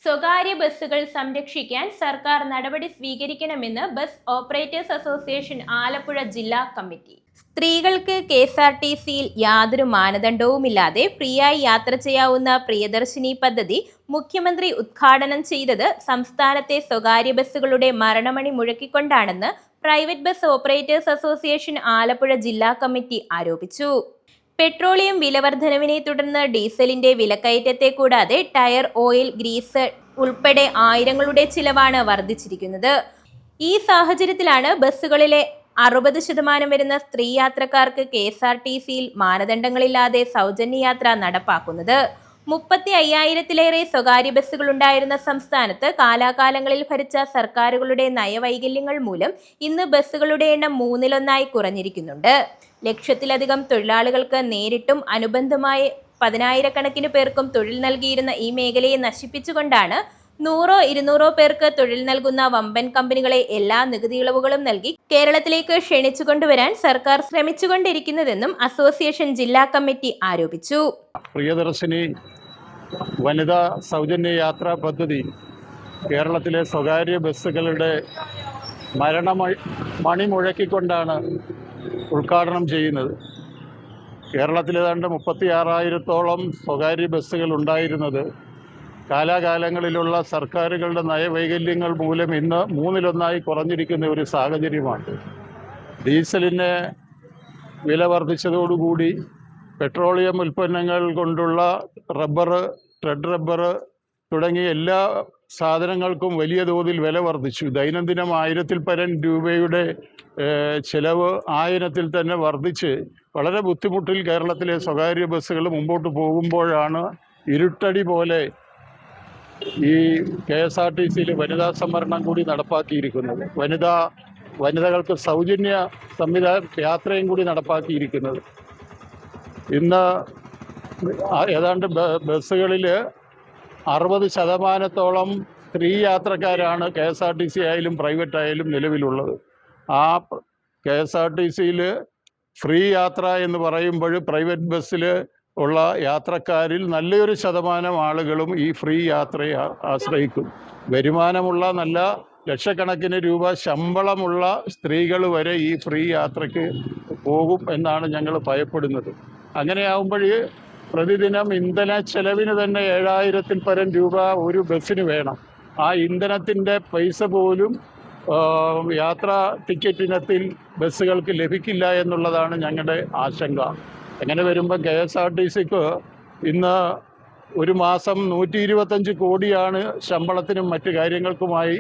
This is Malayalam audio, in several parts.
സ്വകാര്യ ബസ്സുകൾ സംരക്ഷിക്കാൻ സർക്കാർ നടപടി സ്വീകരിക്കണമെന്ന് ബസ് ഓപ്പറേറ്റേഴ്സ് അസോസിയേഷൻ ആലപ്പുഴ ജില്ലാ കമ്മിറ്റി. സ്ത്രീകൾക്ക് KSRTCയിൽ യാതൊരു മാനദണ്ഡവുമില്ലാതെ ഫ്രീയായി യാത്ര ചെയ്യാവുന്ന പ്രിയദർശിനി പദ്ധതി മുഖ്യമന്ത്രി ഉദ്ഘാടനം ചെയ്തത് സംസ്ഥാനത്തെ സ്വകാര്യ ബസ്സുകളുടെ മരണമണി മുഴക്കിക്കൊണ്ടാണെന്ന് private bus operators association Alappuzha ജില്ലാ കമ്മിറ്റി ആരോപിച്ചു. പെട്രോളിയം വിലവർദ്ധനവിനെ തുടർന്ന് ഡീസലിന്റെ വിലക്കയറ്റത്തെ കൂടാതെ ടയർ, ഓയിൽ, ഗ്രീസ് ഉൾപ്പെടെ ആയിരങ്ങളുടെ ചിലവാണ് വർദ്ധിച്ചിരിക്കുന്നത്. ഈ സാഹചര്യത്തിലാണ് ബസ്സുകളിലെ 60% വരുന്ന സ്ത്രീ യാത്രക്കാർക്ക് KSRTCയിൽ മാനദണ്ഡങ്ങളില്ലാതെ സൗജന്യ യാത്ര നടപ്പാക്കുന്നത്. 35,000-ലേറെ സ്വകാര്യ ബസ്സുകൾ ഉണ്ടായിരുന്ന സംസ്ഥാനത്ത് കാലാകാലങ്ങളിൽ ഭരിച്ച സർക്കാരുകളുടെ നയവൈകല്യങ്ങൾ മൂലം ഇന്ന് ബസ്സുകളുടെ എണ്ണം 1/3 കുറഞ്ഞിരിക്കുന്നുണ്ട്. ലക്ഷത്തിലധികം തൊഴിലാളികൾക്ക് നേരിട്ടും അനുബന്ധമായി 10,000-കണക്കിന് പേർക്കും തൊഴിൽ നൽകിയിരുന്ന ഈ മേഖലയെ നശിപ്പിച്ചുകൊണ്ടാണ് 100-200 പേർക്ക് തൊഴിൽ നൽകുന്ന വമ്പൻ കമ്പനികളെ എല്ലാ നികുതി ഇളവുകളും നൽകി കേരളത്തിലേക്ക് ക്ഷണിച്ചുകൊണ്ടുവരാൻ സർക്കാർ ശ്രമിച്ചുകൊണ്ടിരിക്കുന്നതെന്നും അസോസിയേഷൻ ജില്ലാ കമ്മിറ്റി ആരോപിച്ചു. പ്രിയദർശിനി വനിതാ സൗജന്യ യാത്രാ പദ്ധതി കേരളത്തിലെ സ്വകാര്യ ബസ്സുകളുടെ മണി മുഴക്കിക്കൊണ്ടാണ് ഉദ്ഘാടനം ചെയ്യുന്നത്. കേരളത്തിൽ ഏതാണ്ട് 36,000-ഓളം സ്വകാര്യ ബസ്സുകൾ ഉണ്ടായിരുന്നത് കാലാകാലങ്ങളിലുള്ള സർക്കാരുകളുടെ നയവൈകല്യങ്ങൾ മൂലം ഇന്ന് 1/3 കുറഞ്ഞിരിക്കുന്ന ഒരു സാഹചര്യമാണ്. ഡീസലിന് വില വർദ്ധിച്ചതോടുകൂടി പെട്രോളിയം ഉൽപ്പന്നങ്ങൾ കൊണ്ടുള്ള റബ്ബർ, റെഡ് റബ്ബർ തുടങ്ങിയ എല്ലാ സാധനങ്ങൾക്കും വലിയ തോതിൽ വില വർദ്ധിച്ചു. ദൈനംദിനം 1000-ൽ പരം രൂപയുടെ ചിലവ് 1000-ൽ തന്നെ വർദ്ധിച്ച് വളരെ ബുദ്ധിമുട്ടിൽ കേരളത്തിലെ സ്വകാര്യ ബസ്സുകൾ മുമ്പോട്ട് പോകുമ്പോഴാണ് ഇരുട്ടടി പോലെ ഈ KSRTCയിൽ വനിതാ സംവരണം കൂടി നടപ്പാക്കിയിരിക്കുന്നത്. വനിതകൾക്ക് സൗജന്യ യാത്രയും കൂടി നടപ്പാക്കിയിരിക്കുന്നത്. ഇന്ന് ഏതാണ്ട് ബസ്സുകളിൽ 60%-ഓളം സ്ത്രീ യാത്രക്കാരാണ് KSRTC ആയാലും പ്രൈവറ്റ് ആയാലും നിലവിലുള്ളത്. ആ KSRTCയിൽ ഫ്രീ യാത്ര എന്ന് പറയുമ്പോൾ പ്രൈവറ്റ് ബസ്സിൽ ഉള്ള യാത്രക്കാരിൽ നല്ലൊരു ശതമാനം ആളുകളും ഈ ഫ്രീ യാത്രയെ ആശ്രയിക്കും. വരുമാനമുള്ള നല്ല ലക്ഷക്കണക്കിന് രൂപ ശമ്പളമുള്ള സ്ത്രീകൾ വരെ ഈ ഫ്രീ യാത്രയ്ക്ക് പോകും എന്നാണ് ഞങ്ങൾ ഭയപ്പെടുന്നത്. അങ്ങനെയാകുമ്പോൾ പ്രതിദിനം ഇന്ധന ചെലവിന് തന്നെ 7,000-ൽ പരം രൂപ ഒരു ബസ്സിന് വേണം. ആ ഇന്ധനത്തിൻ്റെ പൈസ പോലും യാത്രാ ടിക്കറ്റിനത്തിൽ ബസ്സുകൾക്ക് ലഭിക്കില്ല എന്നുള്ളതാണ് ഞങ്ങളുടെ ആശങ്ക. അങ്ങനെ വരുമ്പോൾ KSRTCക്ക് ഇന്ന് ഒരു മാസം 125 കോടിയാണ് ശമ്പളത്തിനും മറ്റു കാര്യങ്ങൾക്കുമായി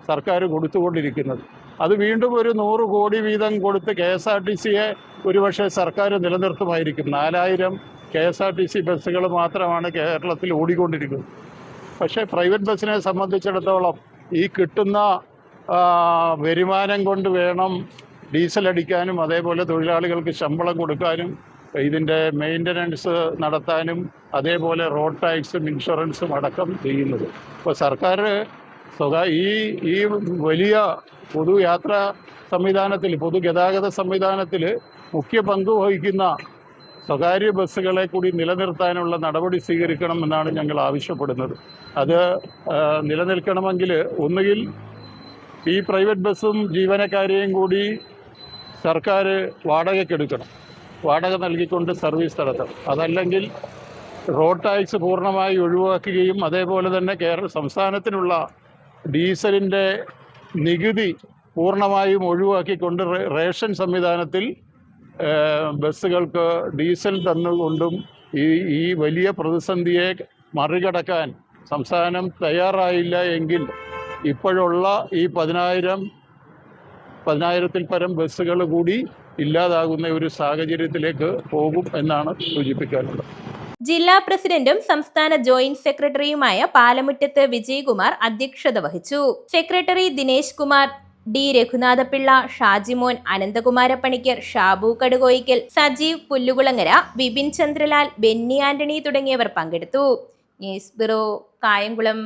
സർക്കാർ കൊടുത്തുകൊണ്ടിരിക്കുന്നത്. അത് വീണ്ടും ഒരു 100 കോടി വീതം കൊടുത്ത് KSRTCയെ ഒരുപക്ഷെ സർക്കാർ നിലനിർത്തുമായിരിക്കും. 4,000 KSRTC ബസ്സുകൾ മാത്രമാണ് കേരളത്തിൽ ഓടിക്കൊണ്ടിരിക്കുന്നത്. പക്ഷേ പ്രൈവറ്റ് ബസ്സിനെ സംബന്ധിച്ചിടത്തോളം ഈ കിട്ടുന്ന വരുമാനം കൊണ്ട് വേണം ഡീസൽ അടിക്കാനും അതേപോലെ തൊഴിലാളികൾക്ക് ശമ്പളം കൊടുക്കാനും ഇതിൻ്റെ മെയിൻ്റനൻസ് നടത്താനും അതേപോലെ റോഡ് ടാക്സും ഇൻഷുറൻസും അടക്കം ചെയ്യുന്നത്. ഇപ്പോൾ സർക്കാർ ഈ വലിയ പൊതുയാത്രാ സംവിധാനത്തിൽ, പൊതുഗതാഗത സംവിധാനത്തിൽ മുഖ്യ പങ്ക് വഹിക്കുന്ന സ്വകാര്യ ബസ്സുകളെ കൂടി നിലനിർത്താനുള്ള നടപടി സ്വീകരിക്കണമെന്നാണ് ഞങ്ങൾ ആവശ്യപ്പെടുന്നത്. അത് നിലനിൽക്കണമെങ്കിൽ ഒന്നുകിൽ ഈ പ്രൈവറ്റ് ബസ്സും ജീവനക്കാരെയും കൂടി സർക്കാർ വാടകയ്ക്കെടുക്കണം, വാടക നൽകിക്കൊണ്ട് സർവീസ് നടത്തണം. അതല്ലെങ്കിൽ റോഡ് ടാക്സ് പൂർണ്ണമായി ഒഴിവാക്കുകയും അതേപോലെ തന്നെ സംസ്ഥാനത്തിനുള്ള ഡീസലിൻ്റെ നികുതി പൂർണ്ണമായും ഒഴിവാക്കിക്കൊണ്ട് റേഷൻ സംവിധാനത്തിൽ ബസ്സുകൾക്ക് ഡീസൽ തന്നുകൊണ്ടും ഈ വലിയ പ്രതിസന്ധിയെ മറികടക്കാൻ സംസ്ഥാനം തയ്യാറായില്ല എങ്കിൽ ഇപ്പോഴുള്ള ഈ 10,000-ൽ പരം ബസ്സുകൾ കൂടി ഇല്ലാതാകുന്ന ഒരു സാഹചര്യത്തിലേക്ക് പോകും എന്നാണ് സൂചിപ്പിക്കാനുള്ളത്. ജില്ലാ പ്രസിഡന്റും സംസ്ഥാന ജോയിന്റ് സെക്രട്ടറിയുമായ പാലമുറ്റത്ത് വിജയകുമാർ അധ്യക്ഷത വഹിച്ചു. സെക്രട്ടറി ദിനേശ് കുമാർ, ഡി രഘുനാഥപിള്ള, ഷാജിമോൻ, അനന്തകുമാരപ്പണിക്കർ, ഷാബു കടുകോയിക്കൽ, സജീവ് പുല്ലുകുളങ്ങര, വിപിൻ ചന്ദ്രലാൽ, ബെന്നി ആന്റണി തുടങ്ങിയവർ പങ്കെടുത്തു. News bureau, Kayamkulam.